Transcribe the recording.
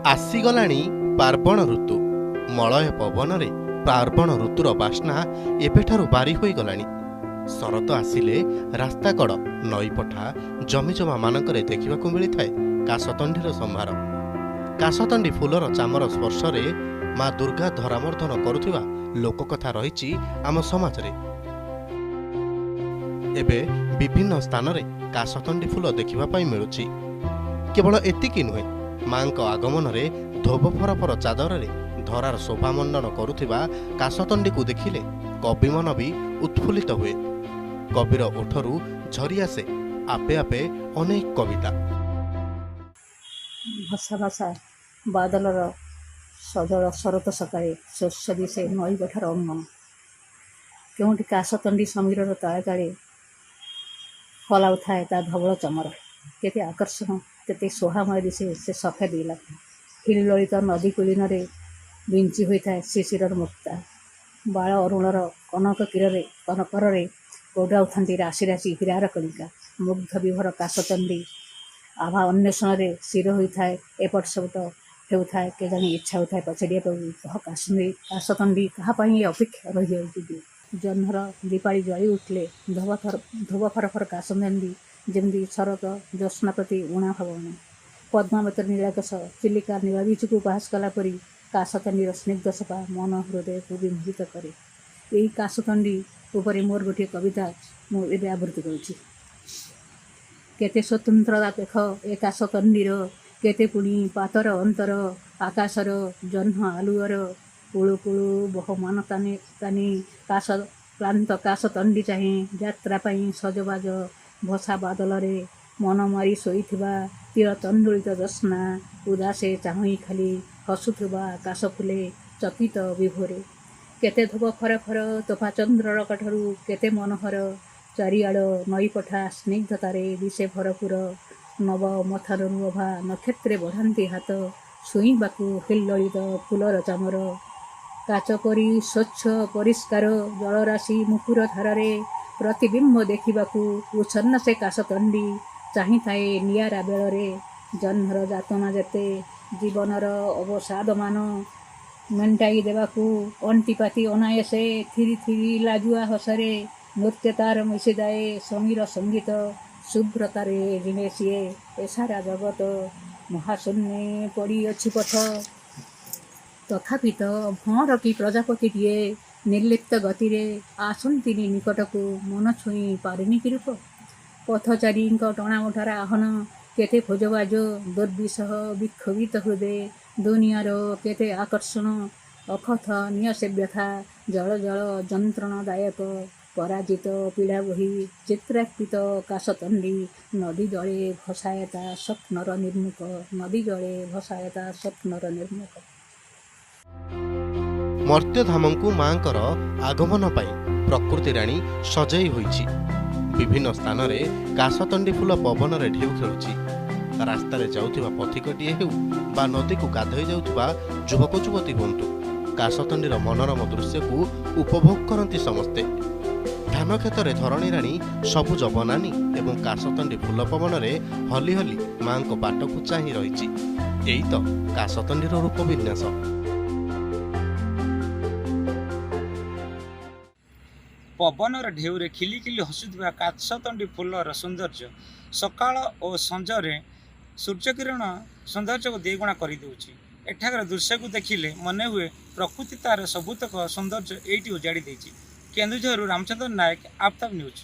आसीगलाणी पार्वण ऋतु Malay पवन रे पार्वण ऋतुर बास्ना एबेठारु बारी होई गलाणी। शरत आसिले रास्ता कड़ नईपठा जमिजमा मानकरे देखिबाकु मिलिथाए काशतंडीर संभार। काशतंडी फुलर चामर स्पर्श रे माँ दुर्गा धरामर्दन करुथिबा लोककथा रहिछि आम समाजरे। एबे विभिन्न स्थान रे काशतंडी फुल देखिबा पई मिलुछि। केवल एतिकी नुहे, माँ आगमन रे धोब फरफर चादर रे धरार शोभा मंडन करुथिबा काशतंडी को देखिले कवि मन भी उत्फुल्लित हुए। कविर ओठरू झरी आसे आपे आपे अनेक कविता। भाषा भाषा बादलर सजल शरत सकाळे शस्य दिशे नई पठार अंगम। केउंठी काशतंडी समीरर ताळे ताळे फलाउଥାଏ ता धवल चमर। केते आकर्षण केते सोहामय दिशे से सफेद इलाका। हिल्लोलित नदी कुलीनरे बिंची होइଥାଏ शिशिरर मुक्ता। बाळ अरुणर कनक किରରେ कनकରରେ गोडाउथांती राशि राशि हीरार कणिका। मुग्ध विभोर काशतंडी आभा अन्वेषण स्थिर होइଥାଏ। एपट सेपट हेउଥାଏ केजाणी इच्छा होइଥାଏ पछाड़िया काशतंडी कहा पाई अपेक्षा रही जाउछि। जह्नर दीपाड़ी जली उठले धोब फरफर काशतंडी जेमती शरत ज्योत्स्ना प्रति उणा भावना। पद्मावती नीलाकश चिलिका नीला बीचକୁ उपहास कला परी काशतंडीर स्निग्ध सपा मन हृदय को विमोहित करे। यही काशतंडी उपरे मोर गोटे कविता मु एबे आवृत्ति करुछि। केते स्वतंत्रता देख ए काशतंडीर, केते पुणी पातर अंतर आकाशर जह्न आलुअर कुळु कुळु बहुमान ताने तानी काश क्लांत काशतंडी चाहे यात्रा पाई सजबाज भसा बादल रे मन मारी शोइथिबा तीर तंडुलित ज्योत्स्ना उदासे चाहुई खाली हसुथिबा काश फुले चकित विभोरे। केते धोब फरफर तोफा चंद्रर कठरू केते मनोहर चारिआड़ नई पठा स्निग्धतारे दिशे भरपूर। नव मथार अभा नक्षत्रे बढ़ाती हाथ छुईबाकू हिल्लोलित फुलर चामर। काच परी स्वच्छ परिष्कार जलराशि मुकुर धारारे प्रतिबिंब देखिबाकू उच्छन्न से काशतंडी चाही थाए नियारा बेलरे। जह्नर जातना जेते जीवनर अवसाद मान मेंटाई देवाकू अंटीपाती अनायसे थिरी थिरी लाजुआ हसरे नृत्यतार मिशिदाए समीर संगीत शुभ्रतारे जिने सिए ए सारा जगत महाशून्य पड़ी अच्छी पथ। तथापि तो भंवर की प्रजापतिटिए निर्लिप्त गतिरे आसंतिनी निकटकू मन छुई पारिनी कि रूप। पथचारी टणामठार आहन केते खोजबाज दुर्विसह विक्षोभित हृदय दुनियार केते आकर्षण अकथ नियसे व्यथा जल जल जंत्रणादायक पराजित पीड़ा बही चित्रार्पित काशतंडी नदी जले भसायता स्वप्नर निर्मुख। नदी जले भसायता स्वप्नर निर्मुख। मर्त्यधामंकु मांकर आगमन पाई प्रकृति राणी सजाई होइछि। विभिन्न स्थान रे काशतंडी फूल पवन रे ढेउ खेलुछि। रास्ता रे जाउथिबा पथिकटिए हेउ बा नदी को गाधोई जाउथिबा युवक युवती हुंतु, काशतंडीर मनोरम दृश्य को उपभोग करती समस्ते। धान खेत रे धरणी राणी सबुज बनानी एवं काशतंडी फूल पवन रे हली हली मां को बाट को चाही रहिछि। एई तो काशतंडीर रूप विन्यास। पवनर ढेउरे खिली खिली हसुଥିବା काशतंडी फुलर सौंदर्य सकाळ और संजरे सूर्यकिरण सौंदर्य को द्विगुणा कर देउछि। एठाकर दृश्य को देखिले मने हुए प्रकृति तार सबुतक सौंदर्य एटी उजाड़ी देछि। केन्दुझर रामचंद्र नायक, आफ्ताब न्यूज।